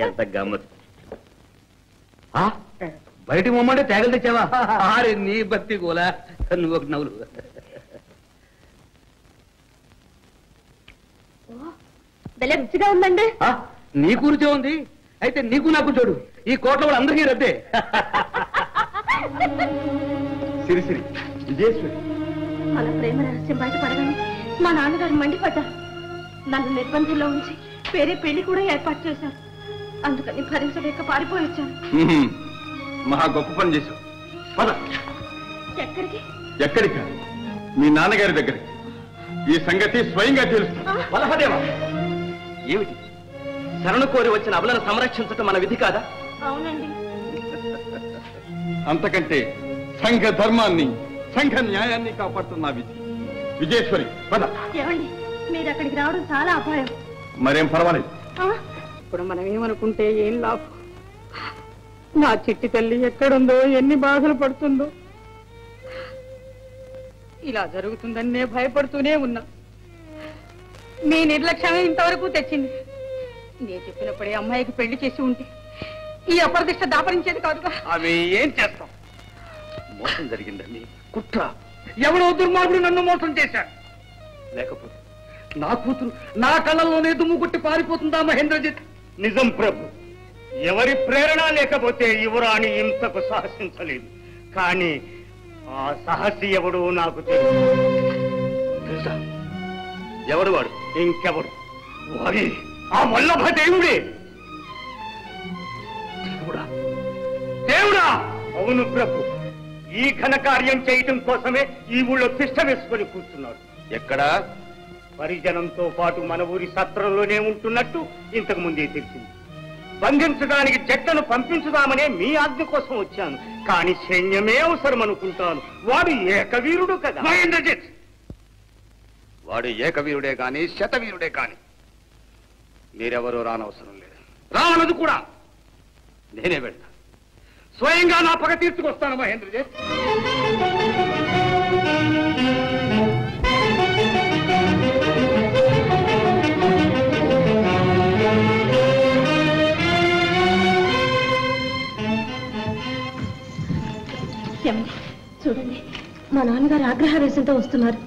ఎంత గమ్మత్. బయటికి మొమ్మంటే తేగలు తెచ్చావా? ఆరే నీ బత్తి గోలా, నువ్వు ఒక నవ్వులు. భలే రుచిగా ఉందండి. నీకు రుచి ఉంది అయితే నీకు నాకు చూడు, ఈ కోట్ల వాళ్ళు అందరికీ రద్దే. సిరిసిరి విజయేశ్వరి. అలా ప్రేమ రహస్యం బయటపడగానే మా నాన్నగారు మండిపడ్డారు. నన్ను నిర్బంధంలో ఉంచి వేరే పెళ్లి కూడా ఏర్పాటు చేశారు. అందుకని భరించలేక పారిపోయి వచ్చాను. మహా గొప్ప పని చేశావు. పద. ఎక్కడికి? ఎక్కడికా? మీ నాన్నగారి దగ్గరికి. ఈ సంగతి స్వయంగా తెలుస్తుంది. వల్లభదేవా, ఏమిటి శరణు కోరి వచ్చిన అబలను సంరక్షించటం మన విధి కాదా? అవునండి. అంతకంటే సంఘ ధర్మాన్ని సంఘ న్యాయాన్ని కాపాడుతున్న విధి. విజయేశ్వరి పద. ఏమండి, మీరు అక్కడికి రావడం చాలా అపాయం. మరేం పర్వాలేదు. ఇప్పుడు మనం ఏమనుకుంటే ఏం లాభం? నా చిట్టి తల్లి ఎక్కడుందో, ఎన్ని బాధలు పడుతుందో. ఇలా జరుగుతుందని నేను భయపడుతూనే ఉన్నా. మీ నిర్లక్ష్యమే ఇంతవరకు తెచ్చింది. నేను చెప్పినప్పుడే అమ్మాయికి పెళ్లి చేసి ఉంటే ఈ అపరదిష్ట దాపరించేది కాదుగా. అవి ఏం చేస్తాం? మోసం జరిగిందండి, కుట్ర. ఎవడో దుర్మార్గుడు నన్ను మోసం చేశాడు. లేకపోతే నా కూతురు నా కళ్ళల్లోనే దుమ్ము కొట్టి పారిపోతుందా మహేంద్రజిత్? నిజం ప్రభు, ఎవరి ప్రేరణ లేకపోతే యువరాణి ఇంతకు సాహసించలేదు. కానీ ఆ సాహసి ఎవడు నాకు తెలుసా? ఎవడు వాడు? ఇంకెవడు? వాడి ఆ వల్లభ దేవుడే. దేవుడా? అవును ప్రభు, ఈ ఘనకార్యం చేయటం కోసమే ఈ ఊళ్ళో తిష్ట వేసుకొని కూర్చున్నారు. ఎక్కడా? పరిజనంతో పాటు మన ఊరి సత్రంలోనే ఉంటున్నట్టు ఇంతకు ముందే తెలిసింది. బంధించడానికి జట్లను పంపించుదామనే మీ ఆజ్ఞ కోసం వచ్చాను. కానీ సైన్యమే అవసరం అనుకుంటాను. వాడు ఏకవీరుడు కదా. మహేంద్రజిత్, వాడు ఏకవీరుడే కాని శతవీరుడే కాని మీరెవరూ రానవసరం లేదు. రావనదు కూడా నేనే వెళ్తా. స్వయంగా నా పగ తీర్చుకొస్తాను మహేంద్రజిత్. చూడండి, మా నాన్నగారు ఆగ్రహవేశంతో వస్తున్నారు.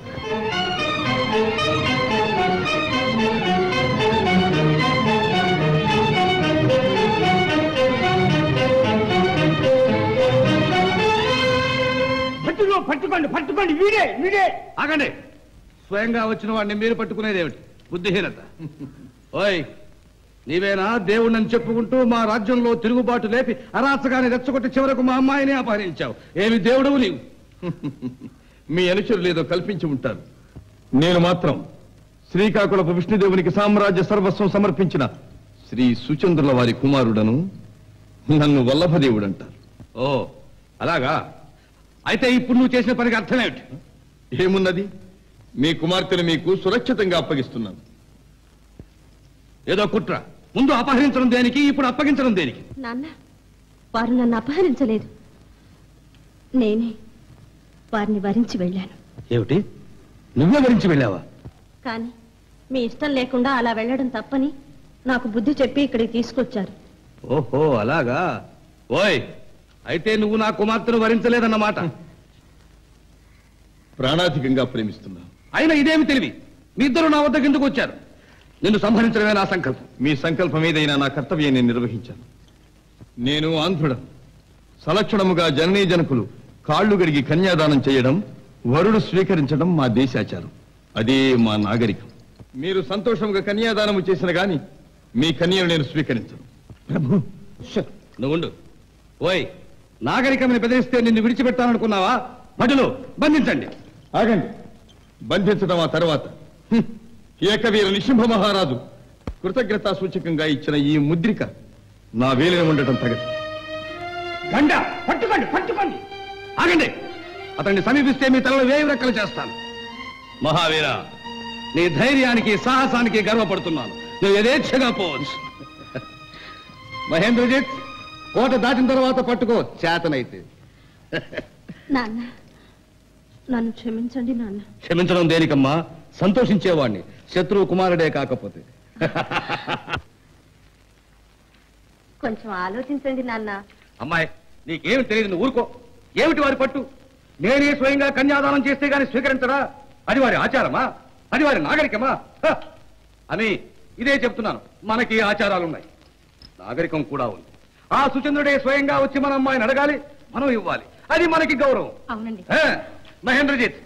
పట్టుకోండి పట్టుకోండి, వీడే వీడే. ఆగండి. స్వయంగా వచ్చిన వాడిని మీరు పట్టుకునేదేమిటి? బుద్ధిహీనత. ఓయ్, నీవేనా దేవుణ్ణని చెప్పుకుంటూ మా రాజ్యంలో తిరుగుబాటు లేపి అరాచకాన్ని రెచ్చగొట్టి చివరకు మా అమ్మాయిని అపహరించావు. ఏమి దేవుడవు నీవు? మీ అనుచరులు ఏదో కల్పించి ఉంటారు. నేను మాత్రం శ్రీకాకుళపు విష్ణుదేవునికి సామ్రాజ్య సర్వస్వం సమర్పించిన శ్రీ సుచంద్రుల వారి కుమారుడను. నన్ను వల్లభదేవుడు అంటారు. ఓ అలాగా? అయితే ఇప్పుడు నువ్వు చేసిన పనికి అర్థమేమిటి? ఏమున్నది? మీ కుమార్తెను మీకు సురక్షితంగా అప్పగిస్తున్నాను. ఏదో కుట్ర. ముందు అపహరించడం దేనికి, ఇప్పుడు అప్పగించడం దేనికి? నాన్న, వారు నన్ను అపహరించలేదు. నేనే వారిని వరించి వెళ్ళాను. ఏమిటి? నువ్వే వరించి వెళ్ళావా? కానీ మీ ఇష్టం లేకుండా అలా వెళ్ళడం తప్పని నాకు బుద్ధి చెప్పి ఇక్కడికి తీసుకొచ్చారు. ఓహో అలాగా. ఓయ్, అయితే నువ్వు నా కుమార్తెను వరించలేదన్నమాట. ప్రాణాధికంగా ప్రేమిస్తున్నా. అయినా ఇదేమి తెలివి? మీ ఇద్దరు నా వద్దకు ఎందుకు వచ్చారు? నిన్ను సంహరించడమే నా సంకల్పం. మీ సంకల్పం ఏదైనా నా కర్తవ్యం నేను నిర్వహించాను. నేను ఆంధ్రుడ. సలక్షణముగా జననీ జనకులు కాళ్లు గడిగి కన్యాదానం చేయడం, వరుడు స్వీకరించడం మా దేశాచారం. అదే మా నాగరికం. మీరు సంతోషంగా కన్యాదానము చేసిన గాని మీ కన్యను నేను స్వీకరించను. ప్రభు, నువ్వుండు. ఓయ్, నాగరికమని బెదిరిస్తే నిన్ను విడిచిపెట్టాలనుకున్నావా? భటులు, బంధించండి. ఆగండి. బంధించడం ఆ తర్వాత. ఏకవీర నిశుంభ మహారాజు కృతజ్ఞతా సూచకంగా ఇచ్చిన ఈ ముద్రిక నా వేలిన ఉండటం తగదు. గండ, పట్టుకోండి పట్టుకోండి. ఆగండి. అతన్ని సమీపిస్తే మీ తలలో వేయి రెక్కలు చేస్తాను. మహావీర, నీ ధైర్యానికి సాహసానికి గర్వపడుతున్నాను. నువ్వు యథేచ్ఛగా పోవచ్చు. మహేంద్రజిత్, కోట దాటిన తర్వాత పట్టుకో చేతనైతే. నాన్న, నన్ను క్షమించండి నాన్న. క్షమించడం దేనికమ్మా? సంతోషించేవాణ్ణి, శత్రువు కుమారుడే కాకపోతే. కొంచెం ఆలోచించండి నాన్న. అమ్మాయి, నీకేమి తెలియదు, నువ్వు ఊరుకో. ఏమిటి వారి పట్టు? నేనే స్వయంగా కన్యాదానం చేస్తే గాని స్వీకరించరా? అది వారి ఆచారమా? అది వారి నాగరికమా? అని ఇదే చెప్తున్నాను. మనకి ఆచారాలున్నాయి, నాగరికం కూడా ఉంది. ఆ సుచంద్రుడే స్వయంగా వచ్చి మన అమ్మాయిని అడగాలి, మనం ఇవ్వాలి. అది మనకి గౌరవం. అవునండి. మహేంద్రజిత్,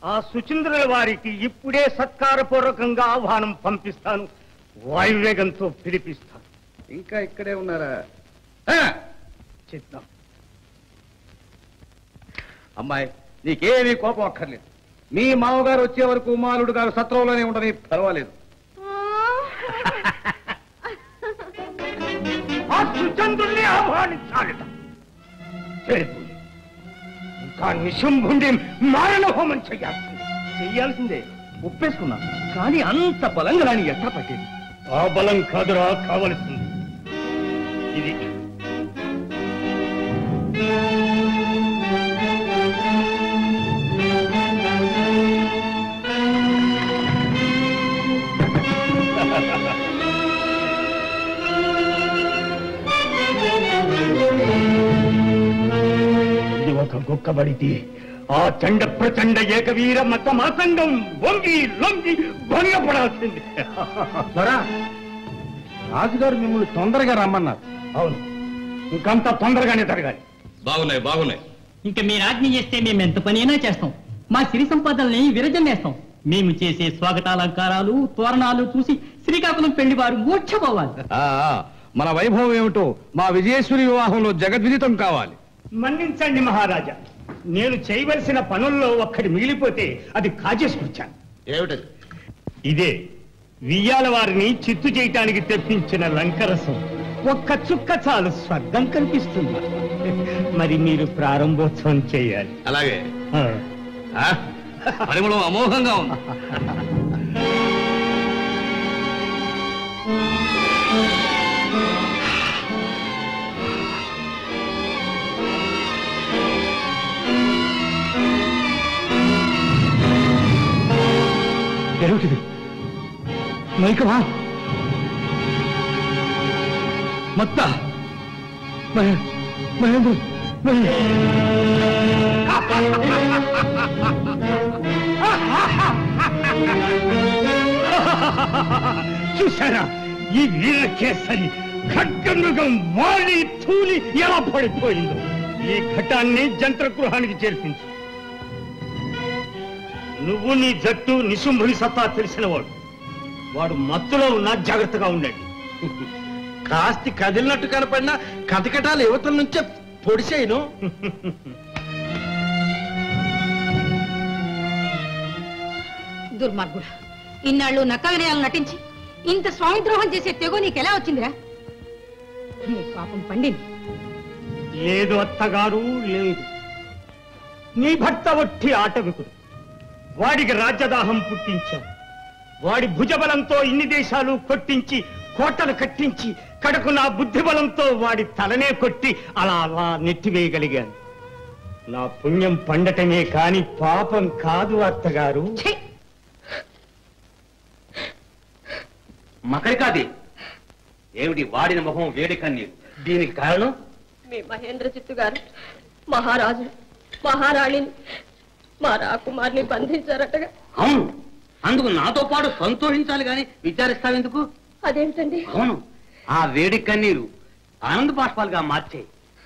ఆ సుచంద్రుల వారికి ఇప్పుడే సత్కారపూర్వకంగా ఆహ్వానం పంపిస్తాను. వాయువేగంతో పిలిపిస్తాను. ఇంకా ఇక్కడే ఉన్నారా? చిత్తం. అమ్మాయి, నీకేమీ కోపం అక్కర్లేదు. మీ మామగారు వచ్చే వరకు మాలుడు గారు సత్రంలోనే ఉండని పర్వాలేదు. ఆ సుచంద్రుల్ని ఆహ్వానించాలట. సరిపోయి ఇంకా నిశుంభుండి మారణ హోమం చెయ్యాల్సిందే. ఒప్పేసుకున్నా, కానీ అంత బలంగా రాని ఎట్లా పట్టేది? ఆ బలం కాదురా కావలసింది. ఇది ఒక గొక్కబడితే ఆ చండ ప్రచండ ఏకవీర మత మాతంగం వంగి లొంగి భంగపడాల్సింది. రాజుగారు మిమ్మల్ని తొందరగా రమ్మన్నారు. అవును, ఇంకంతా తొందరగానే జరగాలి. బాగున్నాయి, బాగున్నాయి. ఇంకా మీరు ఆజ్ఞ చేస్తే మేము ఎంత పని అయినా చేస్తాం. మా సిరి సంపదల్ని విరజన్నేస్తాం. మేము చేసే స్వాగతాలంకారాలు, తోరణాలు చూసి శ్రీకాకుళం పెళ్లి వారు మూర్ఛపోవాలి. మన వైభవం ఏమిటో మా విజయేశ్వరి వివాహంలో జగద్విదితం కావాలి. మన్నించండి మహారాజా, నేను చేయవలసిన పనుల్లో ఒక్కటి మిగిలిపోతే అది కాజేసుకొచ్చాను. ఏమిటది? ఇదే వియ్యాల వారిని చిత్తు చేయటానికి తెప్పించిన లంకరసం. ఒక్క చుక్క చాలు, స్వర్గం కనిపిస్తుంది. మరి మీరు ప్రారంభోత్సవం చేయాలి. అలాగే. పరిమళం అమోఘంగా ఉంది. ఏమిటిది? మైకమా? మత్త మహేంద్ర చూసారా ఈ వీర కేసరి ఖడ్గమృగం వాలి తూలి ఎలా పడిపోయిందో. ఈ ఘటాన్ని జంత్రగృహానికి చేర్పించు. నువ్వు నీ జట్టు నిశుంభుని సత్తా తెలిసినవాడు. వాడు మత్తులో ఉన్నా జాగ్రత్తగా ఉండండి. కాస్తి కదిలినట్టు కనపడినా కటకటాలు యువతల నుంచే పొడిసేయను. దుర్మార్గుడు, ఇన్నాళ్ళు నక్క వినయాలు నటించి ఇంత స్వామి ద్రోహం చేసే తెగో నీకెలా వచ్చిందిరా? నీ పాపం పండింది. లేదు అత్తగారు, లేదు. నీ భర్త ఒట్టి ఆటవికుడు. వాడికి రాజ్యదాహం పుట్టించావు. వాడి భుజబలంతో ఇన్ని దేశాలు కొట్టించి కోటలు కట్టించి కడకు నా బుద్ధి బలంతో వాడి తలనే కొట్టి అలా అలా నెట్టివేయగలిగాను. నా పుణ్యం పండటమే కాని పాపం కాదు అత్తగారు. మకరికాది ఏమిటి వాడిన మొహం వేడి కన్నీరు? దీనికి కారణం మీ మహేంద్రజిత్తు గారు మహారాజు మహారాణిని మా రాకుమార్ని బంధించారటగా. అవును, అందుకు నాతో పాటు సంతోషించాలి గాని విచారిస్తావెందుకు? అదేంటండి? అవును, ఆ వేడి కన్నీరు ఆనంద బాష్పాలుగా మార్చే.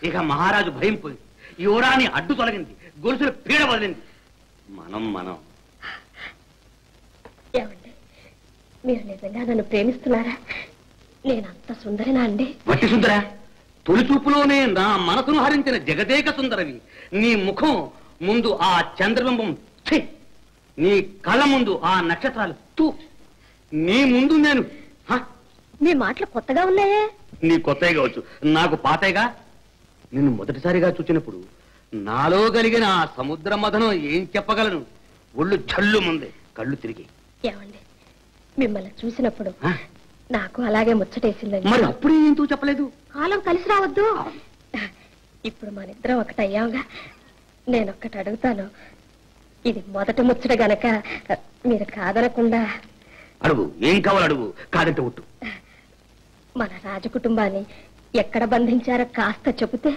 ఇక మహారాజు భయం పోయింది, యువరాణి అడ్డు తొలగింది, గొలుసులు పీడ వదిలింది. మనం ఏమండి, మీరు నిజంగా నన్ను ప్రేమిస్తున్నారా? నేనంత సుందరినా అండి? వట్టి సుందర, తొలి చూపులోనే నా మనసును హరించిన జగదేక సుందరవి. నీ ముఖం ముందు ఆ చంద్రబింబం ఛీ, నీ కళ్ళ ముందు ఆ నక్షత్రాలు తూ, నీ ముందు నేను మీ మాటలు కొత్తగా ఉన్నాయే. నీ కొత్తగా కావచ్చు, నాకు పాతేగా. నిన్ను మొదటిసారిగా చూచినప్పుడు నాలో కలిగిన ఆ సముద్ర మథనం ఏం చెప్పగలను? ఒళ్ళు జల్లు ముందే కళ్ళు తిరిగి. ఏమండి, మిమ్మల్ని చూసినప్పుడు నాకు అలాగే ముచ్చటేసిందండి. మరి అప్పుడే ఎందుకు చెప్పలేదు? కాలం కలిసి రావద్దు. ఇప్పుడు మనిద్దరం ఒకటయ్యావుగా. నేనొక్కటి అడుగుతాను. ఇది మొదటి ముచ్చట గనక మీరు కాదనకుండా అడుగు, ఏం కావాలి అడుగు, కాదంటే ఒట్టు. మన రాజకుటుంబాన్ని ఎక్కడ బంధించారో కాస్త చెబితే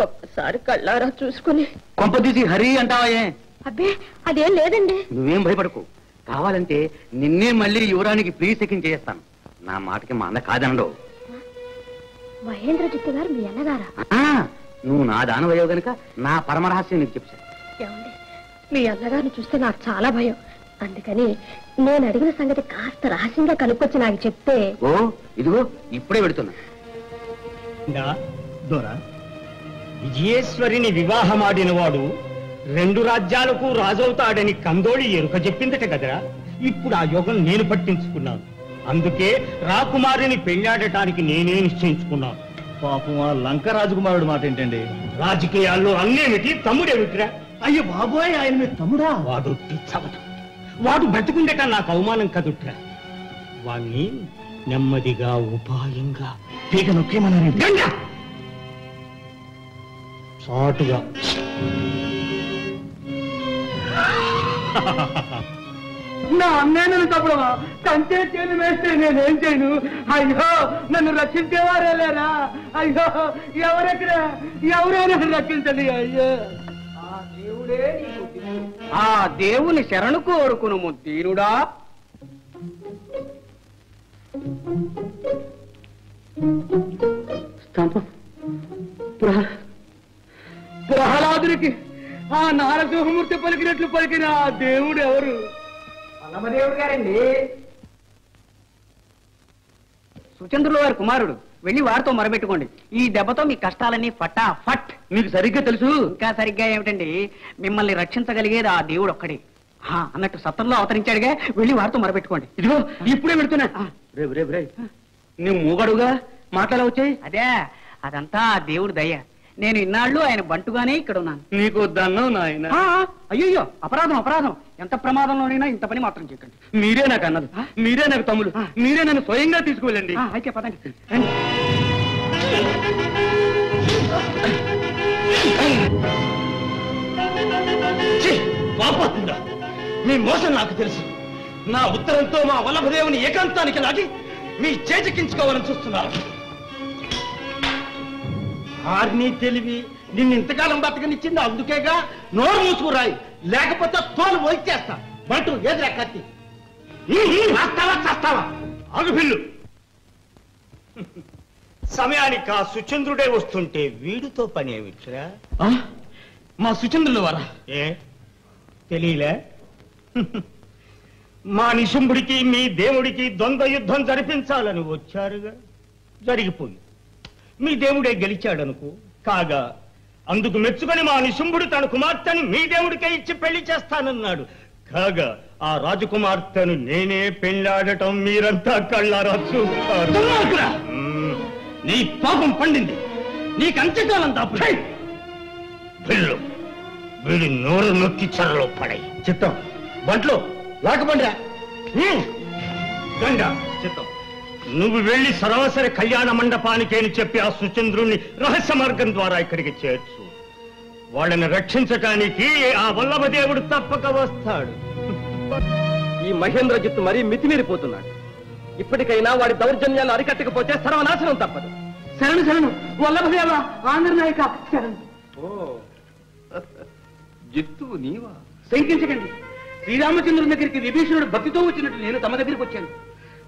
ఒక్కసారి కళ్ళారా చూసుకుని. కొంపదీసి హరి అంటావా? అబ్బే అదేం లేదండి. నువ్వేం భయపడకు. కావాలంటే నిన్నే మళ్ళీ యువరానికి ప్రీసెకింగ్ చేస్తాను. నా మాటకి మా అన్న కాదనడు. మహేంద్రజిత్తు గారు మీ అన్నగారా? నువ్వు నా దానవయ్యో గనుక నా పరమరహస్యం నీకు చెప్పాను. ఏమండి, మీ అన్నగారిని చూస్తే నాకు చాలా భయం. అందుకని నేను అడిగిన సంగతి కాస్త రహస్యంగా కనుక్కొచ్చి నాకు చెప్తే. ఓ ఇదిగో ఇప్పుడే పెడుతున్నా. దొరా, విజయేశ్వరిని వివాహమాడిన వాడు 2 రాజ్యాలకు రాజవుతాడని కందోళి ఎరుక చెప్పిందట కదరా. ఇప్పుడు ఆ యోగం నేను పట్టించుకున్నాను. అందుకే రాకుమారిని పెళ్ళాడటానికి నేనే నిశ్చయించుకున్నాను. పాపం ఆ లంక రాజకుమారుడు మాట ఏంటండి? రాజకీయాల్లో అన్నేమిటి, తమ్ముడేమిటిరా? అయ్యో బాబోయ్, ఆయన మీ తమ్ముడా? వాడు చవట. వాడు బ్రతుకుండట నాకు అవమానం కదుట్రా. వాణ్ణి నెమ్మదిగా ఉపాయంగా పీక నొక్కేమన్నారండి. గంగా చాటుగా నా అన్నేను తప్పుడవా కంటే చేను వేస్తే నేనేం చేయను. అయ్యో నన్ను రక్షించేవారే లేరా? అయ్యో ఎవరైనా రక్షించండి. అయ్యో ఆ దేవుని శరణు కోరుకును ముద్దీరుడా. ప్రహ్లాదునికి ఆ నారసింహమూర్తి పలికినట్లు పలికిన ఆ దేవుడు ఎవరు? అన్నమదేవుడు గారండి, సుచంద్రుల వారి కుమారుడు. వెళ్ళి వారితో మొరబెట్టుకోండి. ఈ దెబ్బతో మీ కష్టాలన్నీ ఫటా ఫట్. మీకు సరిగ్గా తెలుసు. ఇంకా సరిగ్గా ఏమిటండి, మిమ్మల్ని రక్షించగలిగేది ఆ దేవుడు ఒక్కడే. అన్నట్టు సత్రంలో అవతరించాడుగా, వెళ్ళి వారితో మొరబెట్టుకోండి. ఇదిగో ఇప్పుడే వెళ్తున్నా. రేపు రేపు రేపు నువ్వు మూగడుగా మాట్లాడవచ్చాయి. అదే అదంతా ఆ దేవుడు దయ. నేను ఇన్నాళ్ళు ఆయన బంటుగానే ఇక్కడ ఉన్నాను. నీకు దన్నం నాయన. అయ్యో అపరాధం అపరాధం. ఎంత ప్రమాదంలోనైనా ఇంత పని మాత్రం చేయకండి. మీరే నాకు అన్నది, మీరే నాకు తమ్ముడు, మీరే నన్ను స్వయంగా తీసుకువెళ్ళండి. అయితే పదండి. పాపతుందా, మీ మోసం నాకు తెలుసు. నా ఉత్తరంతో మా వల్లభదేవుని ఏకాంతానికి లాగి మీ చేజెక్కించుకోవాలని చూస్తున్నారు. ఆర్ని తెలివి నిన్ను ఇంతకాలం బతకనిచ్చింది అందుకేగా. నోరు మూసుకురాయి, లేకపోతే తోలు వచ్చేస్తా. బంటు ఏదిరా కత్తి? చేస్తావా చేస్తావా? ఆగుపిల్లు. సమయానికి ఆ సుచంద్రుడే వస్తుంటే వీడితో పని ఏమిచ్చురా? మా సుచంద్రుల వారా? ఏ తెలియలే? మా నిశుంభుడికి మీ దేవుడికి ద్వంద్వ యుద్ధం జరిపించాలని వచ్చారుగా. జరిగిపోయింది. మీ దేవుడే గెలిచాడనుకో. కాగా అందుకు మెచ్చుకొని మా నిశుంభుడు తన కుమార్తెను మీ దేవుడికే ఇచ్చి పెళ్లి చేస్తానన్నాడు. కాగా ఆ రాజకుమార్తెను నేనే పెళ్ళాడటం మీరంతా కళ్ళారా చూస్తారు. నీ పాపం పండింది. నీకు అంత్యకాలం దాపు. పిల్లు వీడి నోరు నొక్కి చెరలో పడై. చిత్తం బంట్లో లాకబండిరా. గంగా చిత్తం, నువ్వు వెళ్లి సరాసరి కళ్యాణ మండపానికి అని చెప్పి ఆ సుచంద్రుణ్ణి రహస్య మార్గం ద్వారా ఇక్కడికి చేర్చు. వాళ్ళని రక్షించటానికి ఆ వల్లభదేవుడు తప్పక వస్తాడు. ఈ మహేంద్రజిత్తు మరీ మితిమీరిపోతున్నాడు. ఇప్పటికైనా వాడి దౌర్జన్యాలు అరికట్టకపోతే సర్వనాశనం తప్పదు. శరణు శరణు వల్లభదేవ, ఆంధ్రనాయక శరణు. జిత్తు నీవా? శంకించకండి. శ్రీరామచంద్రుని దగ్గరికి విభీషణుడు భక్తితో వచ్చినట్టు నేను తమ దగ్గరికి వచ్చాను.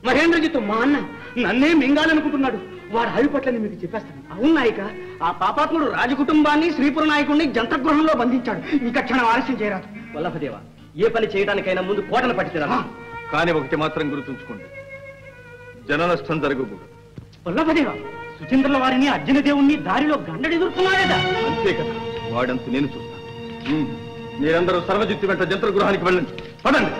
మహేంద్రజిత్తు మా అన్న నన్నే మింగాలనుకుంటున్నాడు. వాడు హవి పట్లని మీకు చెప్పేస్తాను. అవును నాయక, ఆ పాపాత్ముడు రాజకుటుంబాన్ని శ్రీపుర నాయకుడిని జంతగృహంలో బంధించాడు. ఇంకా క్షణం ఆలస్యం చేయరాదు. వల్లభదేవ, ఏ పని చేయడానికైనా ముందు కోటను పట్టించరా. కానీ ఒకటి మాత్రం గుర్తుంచుకోండి, జన నష్టం జరగకూడదు. వల్లభదేవ, సుచంద్రుల వారిని అర్జున దేవుణ్ణి దారిలో గండడి ఎదుర్కొన్నాడేదా? అంతే కదా, వాడంత నేను చూస్తాను. మీరందరూ సర్వజిత్తు వెంట జంత్ర గృహానికి వెళ్ళండి. పదండి.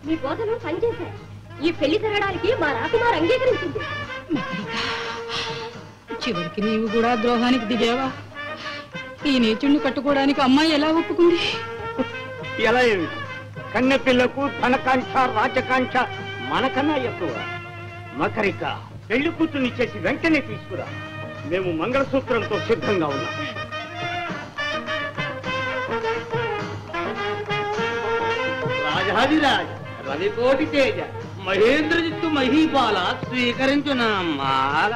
మీ బోధలు పనిచేశాయి. ఈ పెళ్లి జరగడానికి మా రాకుమార్ అంగీకరించింది. చివరికి నీవు కూడా ద్రోహానికి దిగావా? ఈ నీచుణ్ణి కట్టుకోవడానికి అమ్మాయి ఎలా ఒప్పుకుంది? ఎలా ఏమి కన్నె పిల్లకు ధనకాంక్ష రాజకాంక్ష మనకన్నా ఎక్కువ. మకరిక పెళ్లి కూతుర్ని చేసి వెంటనే తీసుకురా. మేము మంగళసూత్రంతో సిద్ధంగా ఉన్నాం. రాజాదిరాజ రవికోటి తేజ మహేంద్రజిత్తు మహీపాల స్వీకరించున మాల.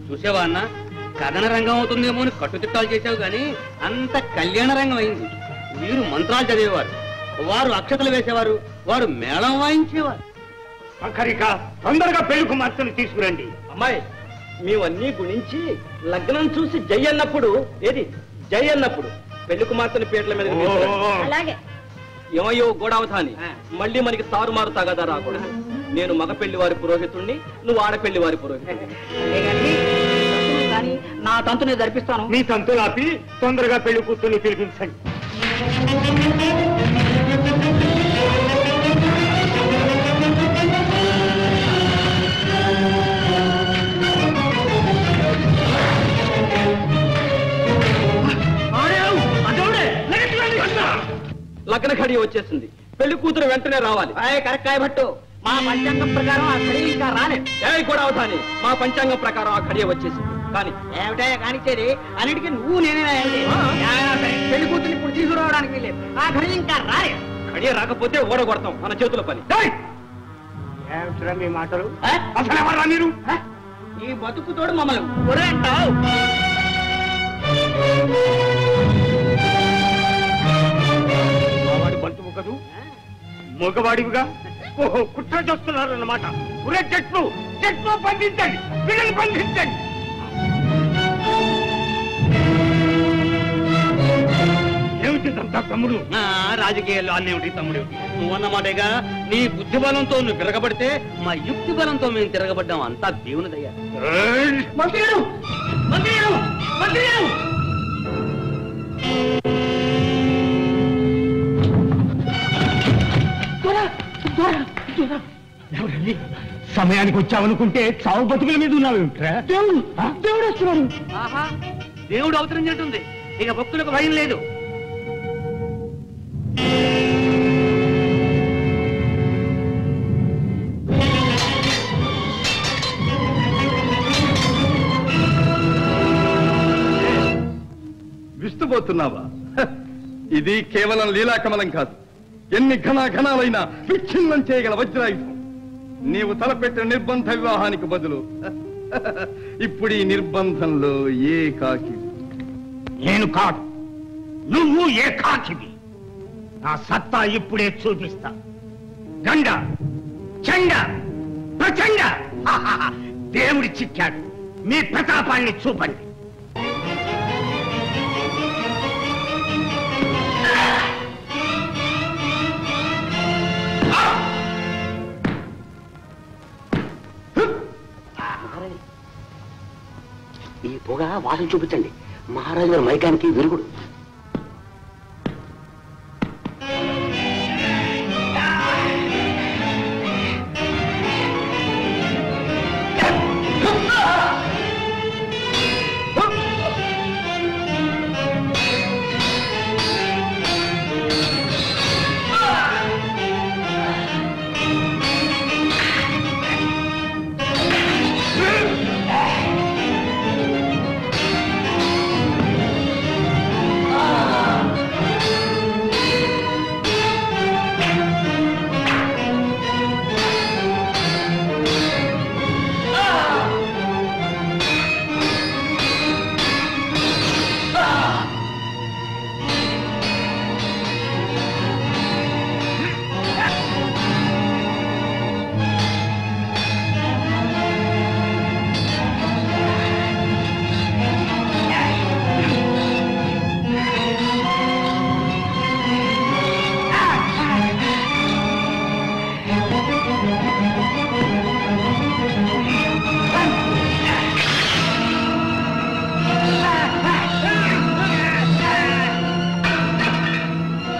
చూసావా అన్న, కథన రంగం అవుతుందేమో అని కట్టుదిట్టాలు చేసావు గాని అంత కళ్యాణ రంగం అయింది. వీరు మంత్రాలు చదివేవారు, వారు అక్షతలు వేసేవారు, వారు మేళం వాయించేవారు. మకరిక తొందరగా పెళ్లి కుమార్తెను తీసుకురండి. అమ్మాయి మేవన్నీ గుణించి లగ్నం చూసి జై అన్నప్పుడు జై అన్నప్పుడు పెళ్లి కుమార్తెని పీటల మీద అలాగే ఏమయ్యో గోడావధాని, మళ్ళీ మనకి తారుమారు తగదా రాకూడదు. నేను మగ పెళ్లి వారి పురోహితుణ్ణి, నువ్వు ఆడపెళ్లి వారి పురోహితుడు. నా తంతుని జరిపిస్తాను. మీ తంతులు ఆపి తొందరగా పెళ్లి కూతుర్ని పిలిపించండి. లగ్న ఘడి వచ్చేసింది, పెళ్లి కూతురు వెంటనే రావాలి. కరెక్ట్ భట్టు, మా పంచాంగం ప్రకారం ఆ ఘడి ఇంకా రాలేదు. కూడా అవుతాని, మా పంచాంగం ప్రకారం ఆ ఘడియ వచ్చేసింది. కానీ ఏమిటా కానిచ్చేది? అన్నిటికీ నువ్వు నేనేనా? పెళ్లి కూతురు ఇప్పుడు తీసుకురావడానికి లేదు, ఆ ఘడి ఇంకా రాలేదు. ఘడియ రాకపోతే ఓడగొడతాం, మన చేతుల పని. ఏమిట్రా మీ మాటలు? అసలు ఎవరా మీరు? ఈ బతుకుతోడు మమ్మల్ని ఒరే అంటావు. మావాడి బంతువు కదూ, మగవాడివిగా ఓహో కుట్ర చేస్తున్నారన్నమాట. ఒరే చెట్లు చెట్లు బంధించండి, పిల్లలు బంధించండి. ఏమిటిదంతా తమ్ముడు? రాజకీయాల్లో అన్నేమిటి తమ్ముడు? నువ్వన్నమాటేగా, నీ బుద్ధి బలంతో నువ్వు తిరగబడితే మా యుక్తి బలంతో మేము తిరగబడ్డాం. అంతా దేవునిదయ్యా. మంత్రి గారు, మంత్రి గారు, మంత్రి గారు! సమయానికి వచ్చావనుకుంటే చావు బతుకుల మీద ఉన్నావు. దేవుడు వస్తున్నాడు. ఆహా, దేవుడు అవతరించినట్టుంది. ఇక భక్తులకు భయం లేదు. విస్తుపోతున్నావా? ఇది కేవలం లీలాకమలం కాదు, ఎన్ని ఘనాఘనాలైనా విచ్ఛిన్నం చేయగల వజ్రాయుధం. నీవు తలపెట్టిన నిర్బంధ వివాహానికి బదులు ఇప్పుడు ఈ నిర్బంధంలో ఏకాకి. నేను కాదు, నువ్వు ఏకాకివి. నా సత్తా ఇప్పుడే చూపిస్తా. గండ చండ ప్రచండ దేవుడి చిక్కాడు. మీ ప్రతాపాన్ని చూపండి. ఈ పొగ వాసన చూపించండి. మహారాజు గారి మైకానికి విరుగుడు.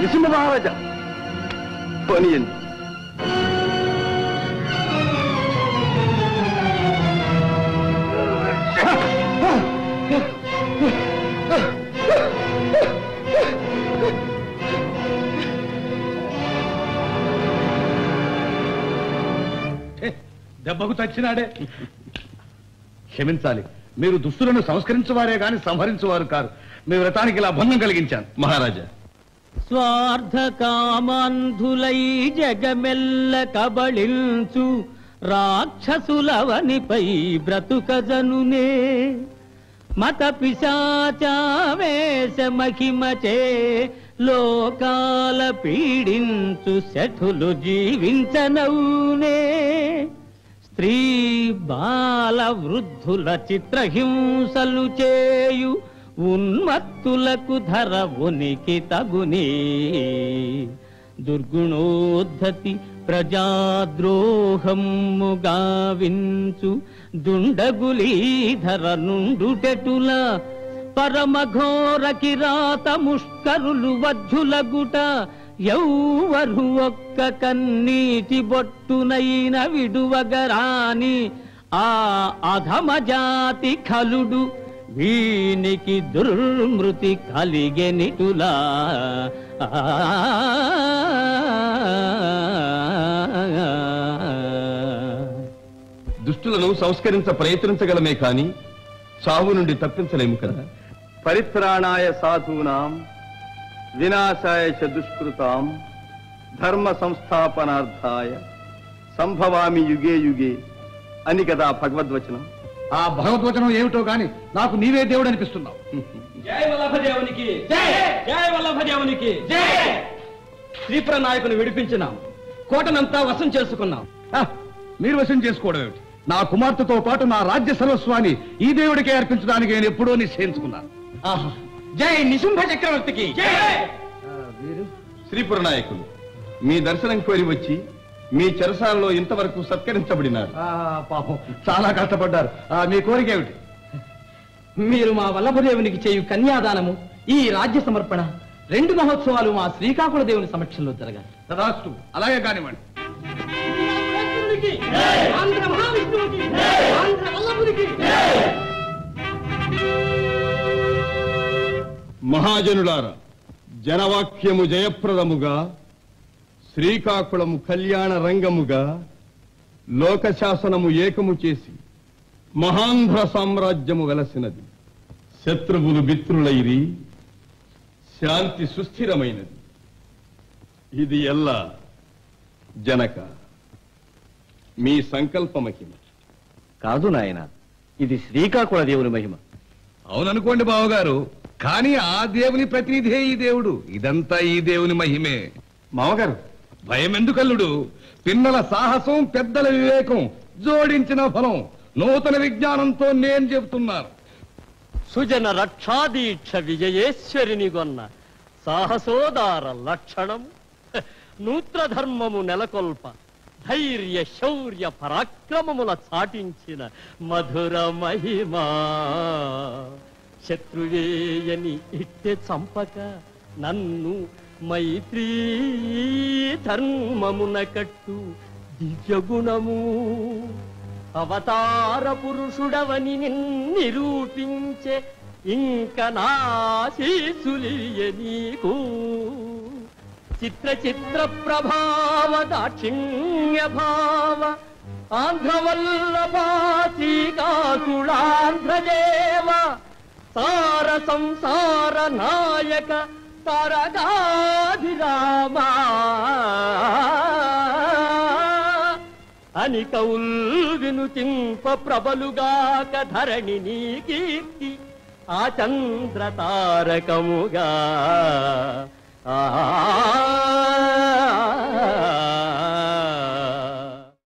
నృసింహ మహారాజా పోనీయండి. దెబ్బకు చచ్చినాడే. క్షమించాలి, మీరు దుస్తులను సంస్కరించువారే గాని సంహరించువారు కారు. మీ వ్రతానికి ఇలా భంగం కలిగించాను. మహారాజా, స్వార్థ కామాంధులై జగమెల్ల కబళించు రాక్షసులవనిపై బ్రతుకజనునే మత పిశాచావేశ మహిమచే లోకాల పీడించు శఠులు జీవించనవునే స్త్రీ బాల వృద్ధుల చిత్రహింసలు చేయు ఉన్మత్తులకు ధర ఉనికి తగునే దుర్గుణోద్ధతి ప్రజాద్రోహము గావించు దుండగులీధర నుండుటెటుల పరమఘోర కిరాత ముష్కరులు వజ్జులగుట ఎవ్వరు ఒక్క కన్నీటి బొట్టునైన విడువగరాని ఆ అధమ జాతి ఖలుడు వీనికి దుర్మృతి కలిగెనిటులా దుష్టులను సంస్కరించ ప్రయత్నించగలమే కాని చావు నుండి తప్పించలేము కదా. పరిత్రాణాయ సాధూనాం వినాశాయ చ దుష్కృతాం ధర్మ సంస్థాపనార్థాయ సంభవామి యుగే యుగే అని కదా భగవద్వచనం. ఆ భగవద్వచనం ఏమిటో గాని నాకు నీవే దేవుడు అనిపిస్తున్నావు. జయ వల్లభదేవునికి జయ, జయ వల్లభదేవునికి జయ. శ్రీపుర నాయకుని విడిపించినాం, కోటనంతా వశం చేసుకున్నాం. మీరు వశం చేసుకోవడం ఏమిటి? నా కుమార్తెతో పాటు నా రాజ్య సర్వస్వాన్ని ఈ దేవుడికే అర్పించడానికి నేను ఎప్పుడో నిశ్చయించుకున్నాను. జై నిశుంభ చక్రవర్తికి జయ. శ్రీపుర నాయకులు మీ దర్శనం కోరి వచ్చి మీ చెరసాలలో ఇంతవరకు సత్కరించబడినారు. పాపం చాలా కష్టపడ్డారు. మీ కోరిక ఏమిటి? మీరు మా వల్లభదేవునికి చేయు కన్యాదానము, ఈ రాజ్య సమర్పణ 2 మహోత్సవాలు మా శ్రీకాకుళ దేవుని సమక్షంలో జరగాలి. తదాస్తు, అలాగే కానివ్వండి. మహాజనులారా, జనవాక్యము జయప్రదముగా, శ్రీకాకుళము కళ్యాణ రంగముగా, లోకశాసనము ఏకము చేసి మహాంధ్ర సామ్రాజ్యము వెలసినది. శత్రువులు మిత్రులైరి, శాంతి సుస్థిరమైనది. ఇది ఎల్లా జనక మీ సంకల్ప మహిమ కాదు నాయన, ఇది శ్రీకాకుళ దేవుని మహిమ. అవుననుకోండి బావగారు, కానీ ఆ దేవుని ప్రతినిధే ఈ దేవుడు. ఇదంతా ఈ దేవుని మహిమే. మామగారు, భయం ఎందుకల్లుడు? పిన్నల సాహసం, పెద్దల వివేకం జోడించిన ఫలం. నూతన విజ్ఞానంతో నేను చెబుతున్నాను. సుజన రక్షాదీక్ష విజయేశ్వరిని గొన్న సాహసోదార లక్షణం నూత్ర ధర్మము నెలకొల్ప ధైర్య శౌర్య పరాక్రమముల చాటించిన మధుర మహిమా శత్రువేయని ఇట్టె చంపక నన్ను మైత్రీ ధర్మమున కట్టు దివ్య గుణము అవతార పురుషుడవని నిరూపించే ఇంక నాశీసులియ నీకు చిత్ర చిత్ర ప్రభావ దాక్షిణ్య భావ ఆంధ్రవల్లభాసీకాకుళాంధ్రదేవ సార సంసార నాయక తారకాభిరామ అని కౌల్ వినుతింప ప్రబలుగాక ధరణి నీ కీర్తి ఆ చంద్ర తారకముగా ఆ